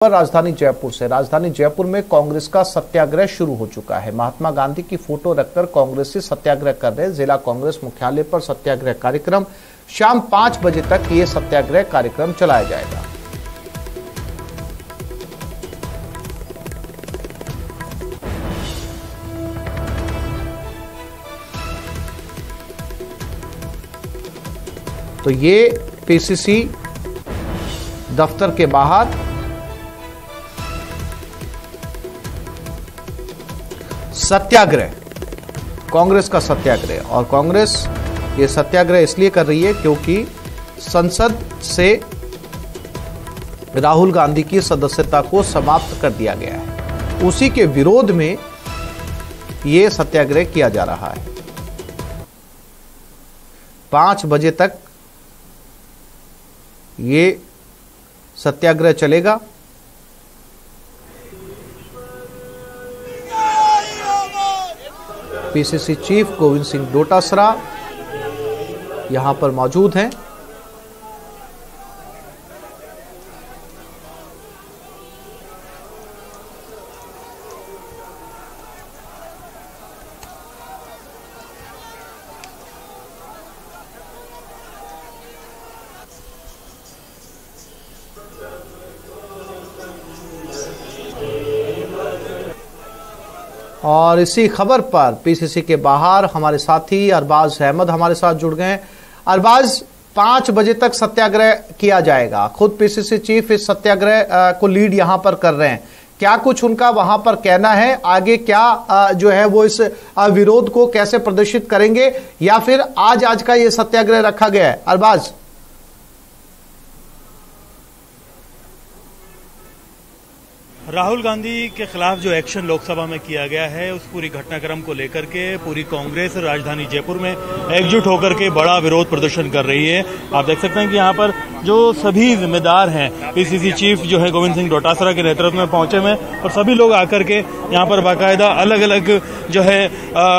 राजधानी जयपुर से। राजधानी जयपुर में कांग्रेस का सत्याग्रह शुरू हो चुका है। महात्मा गांधी की फोटो रखकर कांग्रेसी सत्याग्रह कर रहे। जिला कांग्रेस मुख्यालय पर सत्याग्रह कार्यक्रम शाम 5 बजे तक ये सत्याग्रह कार्यक्रम चलाया जाएगा। तो ये पीसीसी दफ्तर के बाहर सत्याग्रह, कांग्रेस का सत्याग्रह। और कांग्रेस ये सत्याग्रह इसलिए कर रही है क्योंकि संसद से राहुल गांधी की सदस्यता को समाप्त कर दिया गया है। उसी के विरोध में ये सत्याग्रह किया जा रहा है। 5 बजे तक ये सत्याग्रह चलेगा। पीसीसी चीफ गोविंद सिंह डोटासरा यहां पर मौजूद हैं। और इसी खबर पर पीसीसी के बाहर हमारे साथी अरबाज अहमद हमारे साथ जुड़ गए हैं। अरबाज, 5 बजे तक सत्याग्रह किया जाएगा। खुद पीसीसी चीफ इस सत्याग्रह को लीड यहां पर कर रहे हैं। क्या कुछ उनका वहां पर कहना है? आगे क्या जो है वो इस विरोध को कैसे प्रदर्शित करेंगे, या फिर आज का ये सत्याग्रह रखा गया है? अरबाज, राहुल गांधी के खिलाफ जो एक्शन लोकसभा में किया गया है, उस पूरी घटनाक्रम को लेकर के पूरी कांग्रेस राजधानी जयपुर में एकजुट होकर के बड़ा विरोध प्रदर्शन कर रही है। आप देख सकते हैं कि यहाँ पर जो सभी जिम्मेदार हैं, पीसीसी चीफ जो है गोविंद सिंह डोटासरा के नेतृत्व में पहुंचे हुए, और सभी लोग आकर के यहाँ पर बाकायदा अलग अलग जो है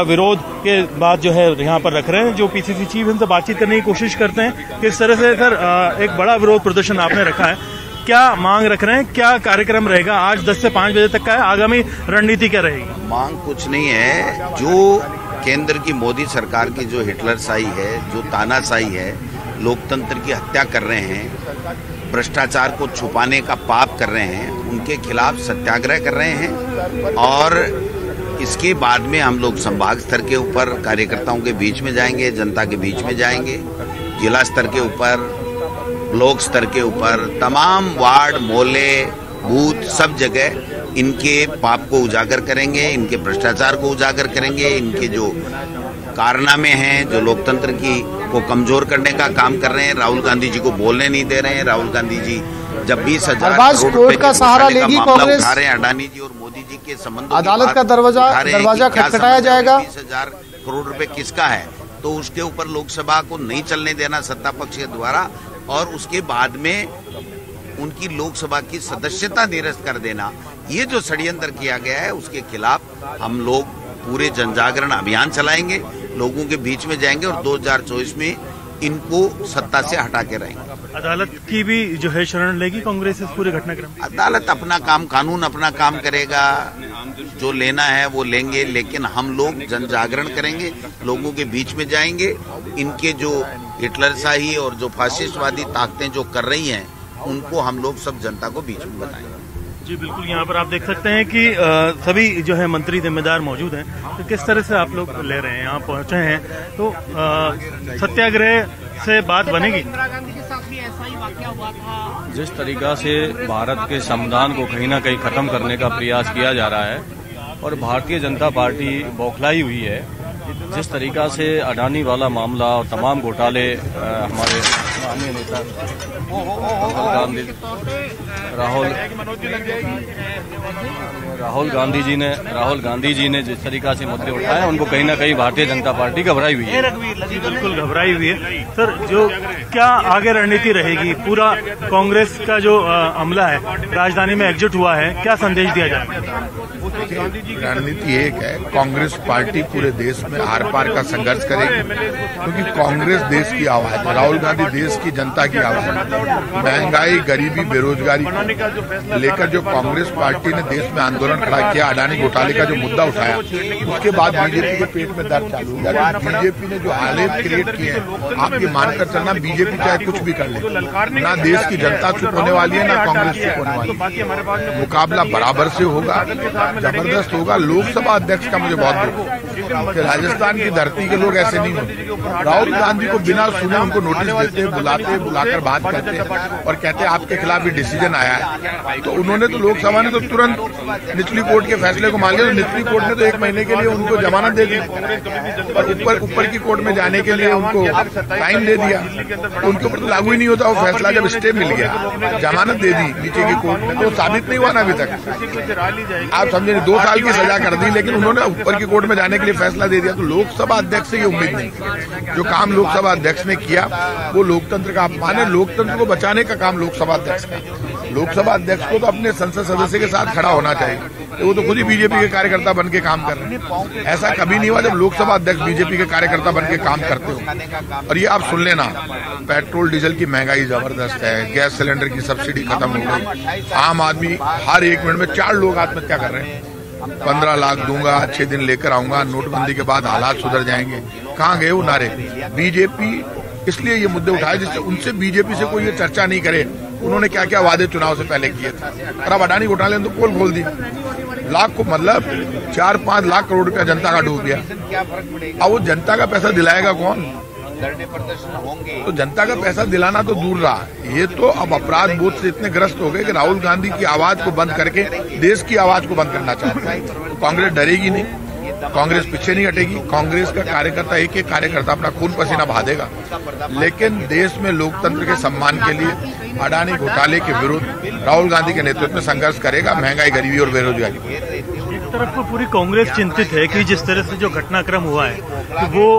विरोध के बाद जो है यहाँ पर रख रहे हैं। जो पीसीसी चीफ इनसे बातचीत करने की कोशिश करते हैं। किस तरह से सर एक बड़ा विरोध प्रदर्शन आपने रखा है, क्या मांग रख रहे हैं, क्या कार्यक्रम रहेगा? आज 10 से 5 बजे तक का है, आगामी रणनीति क्या रहेगी? मांग कुछ नहीं है। जो केंद्र की मोदी सरकार की जो हिटलरशाही है, जो तानाशाही है, लोकतंत्र की हत्या कर रहे हैं, भ्रष्टाचार को छुपाने का पाप कर रहे हैं, उनके खिलाफ सत्याग्रह कर रहे हैं। और इसके बाद में हम लोग संभाग स्तर के ऊपर कार्यकर्ताओं के बीच में जाएंगे, जनता के बीच में जाएंगे, जिला स्तर के ऊपर, ब्लॉक स्तर के ऊपर, तमाम वार्ड, मोहल्ले, बूथ, सब जगह इनके पाप को उजागर करेंगे, इनके भ्रष्टाचार को उजागर करेंगे, इनके जो कारनामे हैं, जो लोकतंत्र को कमजोर करने का काम कर रहे हैं। राहुल गांधी जी को बोलने नहीं दे रहे हैं। राहुल गांधी जी जब 20,000 करोड़ रुपए का सहारा लेगी कांग्रेस, उठा रहे हैं अडानी जी और मोदी जी के संबंधों, अदालत का दरवाजा खटखटाया जाएगा। 20,000 करोड़ रुपए किसका है, तो उसके ऊपर लोकसभा को नहीं चलने देना सत्ता पक्ष के द्वारा, और उसके बाद में उनकी लोकसभा की सदस्यता निरस्त कर देना, ये जो षड्यंत्र किया गया है, उसके खिलाफ हम लोग पूरे जनजागरण अभियान चलाएंगे, लोगों के बीच में जाएंगे और 2024 में इनको सत्ता से हटा के रहेंगे। अदालत की भी जो है शरण लेगी कांग्रेस इस पूरे घटनाक्रम? अदालत अपना काम, कानून अपना काम करेगा, जो लेना है वो लेंगे, लेकिन हम लोग जनजागरण करेंगे, लोगों के बीच में जाएंगे। इनके जो हिटलरशाही और जो फासिस्टवादी ताकतें जो कर रही हैं, उनको हम लोग सब जनता को बीच में बताएंगे। जी बिल्कुल, यहाँ पर आप देख सकते हैं कि सभी जो है मंत्री जिम्मेदार मौजूद हैं। तो किस तरह से आप लोग ले रहे हैं, यहाँ पहुंचे हैं, तो सत्याग्रह से बात बनेगी? इंदिरा गांधी के साथ भी ऐसा ही वाकया हुआ था। जिस तरीका से भारत के संविधान को कहीं न कहीं खत्म करने का प्रयास किया जा रहा है और भारतीय जनता पार्टी बौखलाई हुई है, जिस तरीका से अडानी वाला मामला और तमाम घोटाले हमारे माननीय नेता राहुल गांधी जी ने जिस तरीका से मुद्दे उठाए, उनको कहीं ना कहीं भारतीय जनता पार्टी घबराई हुई है। बिल्कुल घबराई हुई है। सर, जो क्या आगे रणनीति रहेगी? पूरा कांग्रेस का जो अमला है राजधानी में एकजुट हुआ है, क्या संदेश दिया जाएगा? रणनीति एक है, कांग्रेस पार्टी पूरे देश में आर पार का संघर्ष करेगी, क्योंकि कांग्रेस देश की आवाज है। राहुल गांधी देश की जनता की आवाज, महंगाई, गरीबी, बेरोजगारी लेकर जो कांग्रेस पार्टी ने देश में आंदोलन खड़ा किया, अडानी घोटाले का जो मुद्दा उठाया, उसके बाद बीजेपी के पेट में दर्द चालू हो गया। बीजेपी ने जो हालात क्रिएट किए हैं, आप ये मानकर चलना, बीजेपी चाहे कुछ भी कर ले, ना देश की जनता चुप होने वाली है, ना कांग्रेस चुप होने वाली है। मुकाबला बराबर से होगा, जबरदस्त होगा। लोकसभा अध्यक्ष का मुझे बहुत दुख कि राजस्थान की धरती के लोग ऐसे नहीं होते। राहुल गांधी को बिना सुने उनको नोटिस देते, बुलाकर बात करते और कहते आपके खिलाफ भी डिसीजन आया है। तो उन्होंने तो लोकसभा ने तो तुरंत निचली कोर्ट के फैसले को मान लिया। तो निचली कोर्ट ने तो 1 महीने के लिए उनको जमानत दे दी और ऊपर की कोर्ट में जाने के लिए उनको टाइम दे दिया। उनके ऊपर तो लागू ही नहीं होता वो फैसला। जब स्टे मिल गया, जमानत दे दी नीचे की कोर्ट ने, तो साबित नहीं हुआ ना अभी तक। आप समझे, 2 साल की सजा कर दी, लेकिन उन्होंने ऊपर की कोर्ट में जाने के लिए फैसला दे दिया। तो लोकसभा अध्यक्ष से ये उम्मीद नहीं। जो काम लोकसभा अध्यक्ष ने किया वो लोकतंत्र का अपमान है। लोकतंत्र को बचाने का काम लोकसभा अध्यक्ष का। लोकसभा अध्यक्ष को तो अपने संसद सदस्य के साथ खड़ा होना चाहिए। तो वो तो खुद ही बीजेपी के कार्यकर्ता बन के काम कर रहे हैं। ऐसा कभी नहीं हुआ जब लोकसभा अध्यक्ष बीजेपी के कार्यकर्ता बन के काम करते हो। और ये आप सुन लेना, पेट्रोल डीजल की महंगाई जबरदस्त है, गैस सिलेंडर की सब्सिडी खत्म हो गई, आम आदमी हर 1 मिनट में 4 लोग आत्महत्या कर रहे हैं। 15 लाख दूंगा, अच्छे दिन लेकर आऊंगा, नोटबंदी के बाद हालात सुधर जाएंगे। कहाँ गए वो नारे? बीजेपी इसलिए ये मुद्दे उठाए जिससे उनसे बीजेपी से कोई ये चर्चा नहीं करे उन्होंने क्या क्या वादे चुनाव से पहले किए थे। और अब अडानी घोटाले ने तो पोल खोल दी। लाख को मतलब 4-5 लाख करोड़ रुपया जनता का डूब गया। अब वो जनता का पैसा दिलाएगा कौन? तो जनता का पैसा दिलाना तो दूर रहा, ये तो अब अपराध बोध से इतने ग्रस्त हो गए कि राहुल गांधी की आवाज को बंद करके देश की आवाज को बंद करना चाहते हैं। तो कांग्रेस डरेगी नहीं, कांग्रेस पीछे नहीं हटेगी। कांग्रेस का कार्यकर्ता एक कार्यकर्ता अपना खून पसीना बहा देगा, लेकिन देश में लोकतंत्र के सम्मान के लिए अडानी घोटाले के विरुद्ध राहुल गांधी के नेतृत्व में संघर्ष करेगा। महंगाई, गरीबी और बेरोजगारी। एक तरफ तो पूरी कांग्रेस चिंतित है कि जिस तरह से जो घटनाक्रम हुआ है तो वो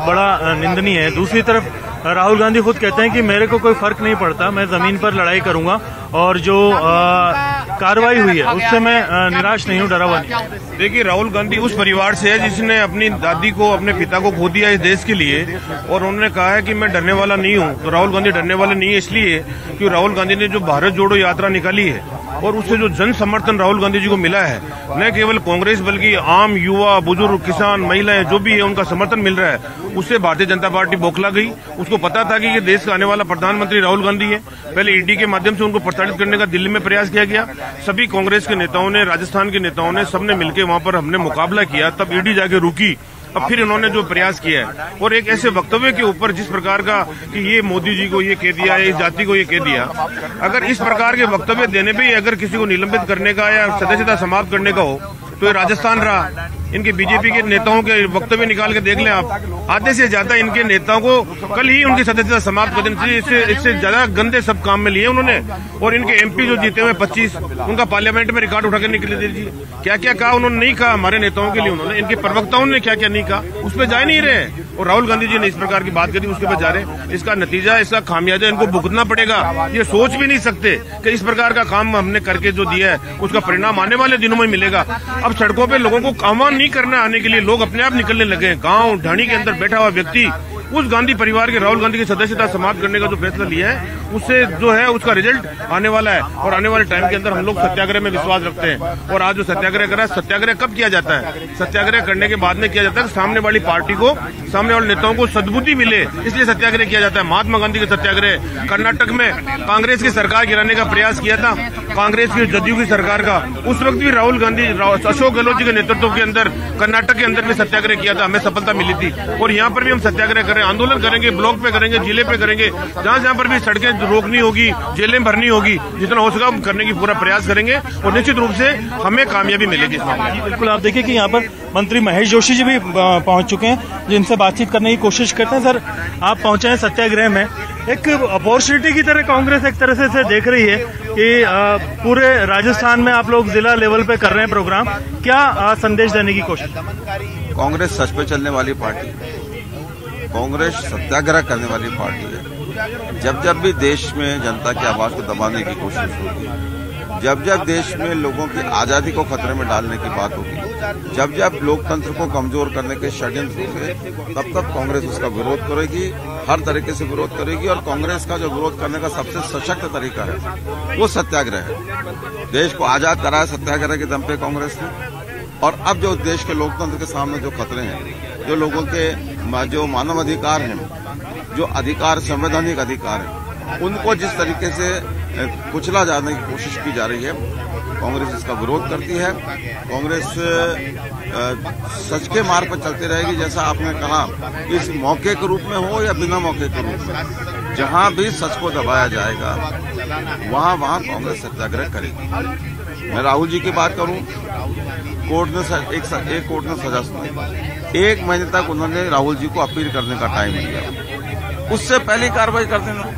बड़ा निंदनीय है। दूसरी तरफ राहुल गांधी खुद कहते हैं कि मेरे को कोई फर्क नहीं पड़ता, मैं जमीन पर लड़ाई करूंगा और जो कार्रवाई हुई है उससे मैं निराश नहीं हूं, डरा हुआ नहीं। देखिए, राहुल गांधी उस परिवार से है जिसने अपनी दादी को, अपने पिता को खो दिया इस देश के लिए, और उन्होंने कहा है कि मैं डरने वाला नहीं हूं। तो राहुल गांधी डरने वाले नहीं है इसलिए कि राहुल गांधी ने जो भारत जोड़ो यात्रा निकाली है और उससे जो जन समर्थन राहुल गांधी जी को मिला है, न केवल कांग्रेस बल्कि आम युवा, बुजुर्ग, किसान, महिलाएं जो भी है उनका समर्थन मिल रहा है, उससे भारतीय जनता पार्टी बौखला गई। उसको पता था कि ये देश का आने वाला प्रधानमंत्री राहुल गांधी है। पहले ईडी के माध्यम से उनको प्रताड़ित करने का दिल्ली में प्रयास किया गया। सभी कांग्रेस के नेताओं ने, राजस्थान के नेताओं ने, सबने मिलकर वहां पर हमने मुकाबला किया, तब ईडी जाके रुकी। अब फिर इन्होंने जो प्रयास किया है और एक ऐसे वक्तव्य के ऊपर जिस प्रकार का कि ये मोदी जी को ये कह दिया, इस जाति को ये कह दिया, अगर इस प्रकार के वक्तव्य देने पे अगर किसी को निलंबित करने का या सदस्यता समाप्त करने का हो तो ये राजस्थान रहा। इनके बीजेपी के नेताओं के वक्तव्य निकाल के देख लें आप, आधे से ज्यादा इनके नेताओं को कल ही उनकी सदस्यता समाप्त कर देनी चाहिए। इससे ज्यादा गंदे सब काम में लिए उन्होंने। और इनके एमपी जो जीते हुए 25, उनका पार्लियामेंट में रिकॉर्ड उठा के निकले दीजिए, क्या क्या कहा उन्होंने, नहीं कहा हमारे नेताओं के लिए उन्होंने, इनके प्रवक्ताओं ने क्या क्या नहीं कहा, उस पर जा नहीं रहे। और राहुल गांधी जी ने इस प्रकार की बात करी, उसके बाद जा रहे। इसका नतीजा, इसका खामियाजा इनको भुगतना पड़ेगा। ये सोच भी नहीं सकते कि इस प्रकार का काम हमने करके जो दिया है उसका परिणाम आने वाले दिनों में मिलेगा। अब सड़कों पर लोगों को आह्वान नहीं करना आने के लिए लोग अपने आप निकलने लगे। गांव ढाणी के अंदर बैठा हुआ व्यक्ति उस गांधी परिवार के, राहुल गांधी की सदस्यता समाप्त करने का जो फैसला लिया है उससे जो है उसका रिजल्ट आने वाला है। और आने वाले टाइम के अंदर हम लोग सत्याग्रह में विश्वास रखते हैं। और आज जो सत्याग्रह करा, सत्याग्रह कब किया जाता है? सत्याग्रह करने के बाद में किया जाता है सामने वाली पार्टी को, सामने वाले नेताओं को सद्बुद्धि मिले, इसलिए सत्याग्रह किया जाता है। महात्मा गांधी का सत्याग्रह कर्नाटक में कांग्रेस की सरकार गिराने का प्रयास किया था, कांग्रेस की जदयू की सरकार का, उस वक्त भी राहुल गांधी, अशोक गहलोत जी के नेतृत्व के अंदर कर्नाटक के अंदर भी सत्याग्रह किया था, हमें सफलता मिली थी। और यहाँ पर भी हम सत्याग्रह करें, आंदोलन करेंगे, ब्लॉक पे करेंगे, जिले पे करेंगे, जहाँ पर भी सड़कें रोकनी होगी, जेलें भरनी होगी, जितना हो सका हम करने की पूरा प्रयास करेंगे और निश्चित रूप से हमें कामयाबी मिलेगी। बिल्कुल, आप देखिए कि यहाँ पर मंत्री महेश जोशी जी भी पहुंच चुके हैं, जिनसे बातचीत करने की कोशिश करते हैं। सर, आप पहुंचे हैं सत्याग्रह में, एक अपॉर्चुनिटी की तरह कांग्रेस एक तरह से देख रही है कि पूरे राजस्थान में आप लोग जिला लेवल पे कर रहे हैं प्रोग्राम, क्या संदेश देने की कोशिश? कांग्रेस सच पे चलने वाली पार्टी, कांग्रेस सत्याग्रह करने वाली पार्टी है। जब जब भी देश में जनता की आवाज को दबाने की कोशिश होगी, जब जब देश में लोगों की आजादी को खतरे में डालने की बात होगी, जब जब लोकतंत्र को कमजोर करने के षड्यंत्र होंगे, तब तक कांग्रेस उसका विरोध करेगी, हर तरीके से विरोध करेगी। और कांग्रेस का जो विरोध करने का सबसे सशक्त तरीका है वो सत्याग्रह है। देश को आजाद कराया सत्याग्रह के दम पे कांग्रेस ने। और अब जो देश के लोकतंत्र के सामने जो खतरे हैं, जो लोगों के जो मानव अधिकार हैं, जो अधिकार संवैधानिक अधिकार हैं, उनको जिस तरीके से कुचला जाने की कोशिश की जा रही है, कांग्रेस इसका विरोध करती है। कांग्रेस सच के मार्ग पर चलती रहेगी। जैसा आपने कहा, इस मौके के रूप में हो या बिना मौके के रूप में, जहां भी सच को दबाया जाएगा वहां कांग्रेस सत्याग्रह करेगी। मैं राहुल जी की बात करूं, कोर्ट ने एक कोर्ट ने सजा सुनाई, 1 महीने तक उन्होंने राहुल जी को अपील करने का टाइम दिया, उससे पहले कार्रवाई कर देना।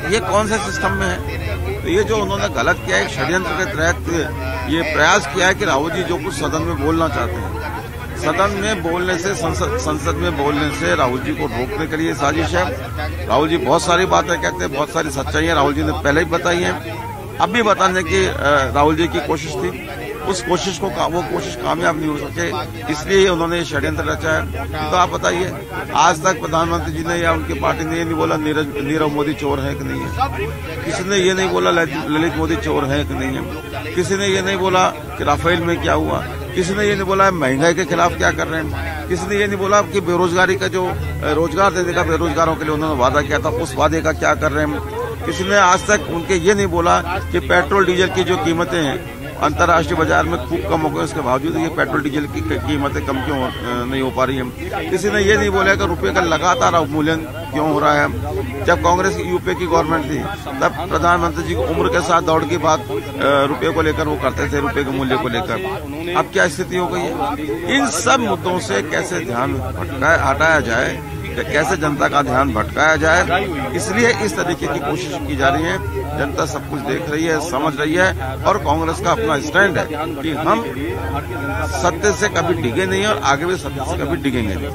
ये कौन से सिस्टम में है? तो ये जो उन्होंने गलत किया है, षड्यंत्र के तहत ये प्रयास किया है कि राहुल जी जो कुछ सदन में बोलना चाहते हैं, सदन में बोलने से, संसद में बोलने से राहुल जी को रोकने के लिए साजिश है। राहुल जी बहुत सारी बातें कहते हैं, बहुत सारी सच्चाइयां राहुल जी ने पहले ही बताई हैं, अब भी बताने की राहुल जी की कोशिश थी। उस कोशिश को वो कोशिश कामयाब नहीं हो सके, इसलिए उन्होंने ये रचा है। तो आप बताइए, आज तक प्रधानमंत्री जी ने या उनकी पार्टी ने ये नहीं बोला नीरव मोदी चोर है कि नहीं है, किसी ने ये नहीं बोला ललित मोदी चोर है कि नहीं है, किसी ने ये नहीं बोला कि राफेल में क्या हुआ, किसी ने ये नहीं बोला महंगाई के खिलाफ क्या कर रहे हैं, किसी ने ये नहीं बोला कि बेरोजगारी का जो रोजगार देने का बेरोजगारों के लिए उन्होंने वादा किया था, उस वादे का क्या कर रहे हैं। किसी ने आज तक उनके ये नहीं बोला कि पेट्रोल डीजल की जो कीमतें हैं अंतर्राष्ट्रीय बाजार में खूब कम हो गए, उसके बावजूद ये पेट्रोल डीजल की कीमतें कम क्यों नहीं हो पा रही हैं। किसी ने ये नहीं बोला कि रुपये का लगातार अवमूल्यन क्यों हो रहा है। जब कांग्रेस की यूपीए की गवर्नमेंट थी, तब प्रधानमंत्री जी को उम्र के साथ दौड़ की बात रुपये को लेकर वो करते थे, रुपये के मूल्य को लेकर। अब क्या स्थिति हो गई है? इन सब मुद्दों से कैसे ध्यान हटाया जाए, कैसे जनता का ध्यान भटकाया जाए, इसलिए इस तरीके की कोशिश की जा रही है। जनता सब कुछ देख रही है, समझ रही है, और कांग्रेस का अपना स्टैंड है कि हम सत्य से कभी डिगे नहीं और आगे भी सत्य से कभी डिगेंगे नहीं।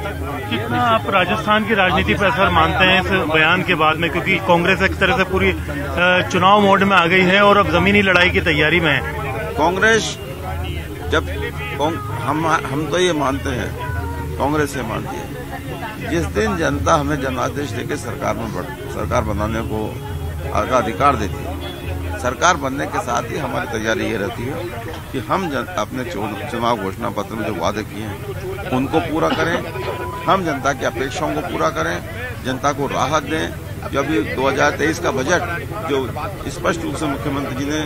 कितना आप राजस्थान की राजनीति पर असर मानते हैं इस बयान के बाद में, क्योंकि कांग्रेस एक तरह से पूरी चुनाव मोड में आ गई है और अब जमीनी लड़ाई की तैयारी में है? कांग्रेस जब हम तो ये मानते हैं, कांग्रेस ये मानती है, जिस दिन जनता हमें जनादेश देकर सरकार बनाने को का अधिकार देती है, सरकार बनने के साथ ही हमारी तैयारी ये रहती है कि हम अपने चुनाव घोषणा पत्र में जो वादे किए हैं उनको पूरा करें, हम जनता की अपेक्षाओं को पूरा करें, जनता को राहत दें। जो अभी 2023 का बजट जो स्पष्ट रूप से मुख्यमंत्री जी ने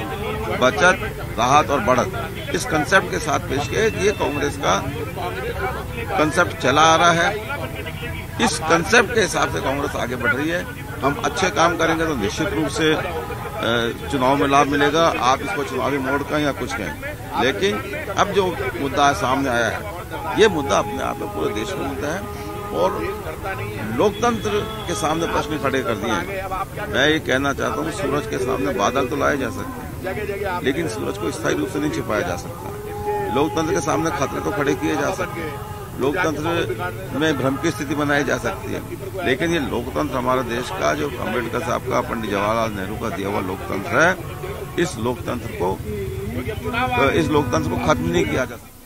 बचत, राहत और बढ़त इस कंसेप्ट के साथ पेश किया, ये कांग्रेस का कंसेप्ट चला आ रहा है। इस कंसेप्ट के हिसाब से कांग्रेस आगे बढ़ रही है। हम अच्छे काम करेंगे तो निश्चित रूप से चुनाव में लाभ मिलेगा। आप इसको चुनावी मोड़ कहें या कुछ कहें, लेकिन अब जो मुद्दा सामने आया है, ये मुद्दा अपने आप में पूरे देश में मुद्दा है और लोकतंत्र के सामने प्रश्न खड़े कर दिए हैं। मैं ये कहना चाहता हूँ, सूरज के सामने बादल तो लाए जा सकते हैं, लेकिन सूरज को स्थायी रूप से नहीं छिपाया जा सकता। लोकतंत्र के सामने खतरे तो खड़े किए जा सकते हैं, लोकतंत्र में भ्रम की स्थिति बनाई जा सकती है, लेकिन ये लोकतंत्र हमारे देश का, जो अम्बेडकर साहब का, पंडित जवाहरलाल नेहरू का दिया हुआ लोकतंत्र है, इस लोकतंत्र को खत्म नहीं किया जा सकता।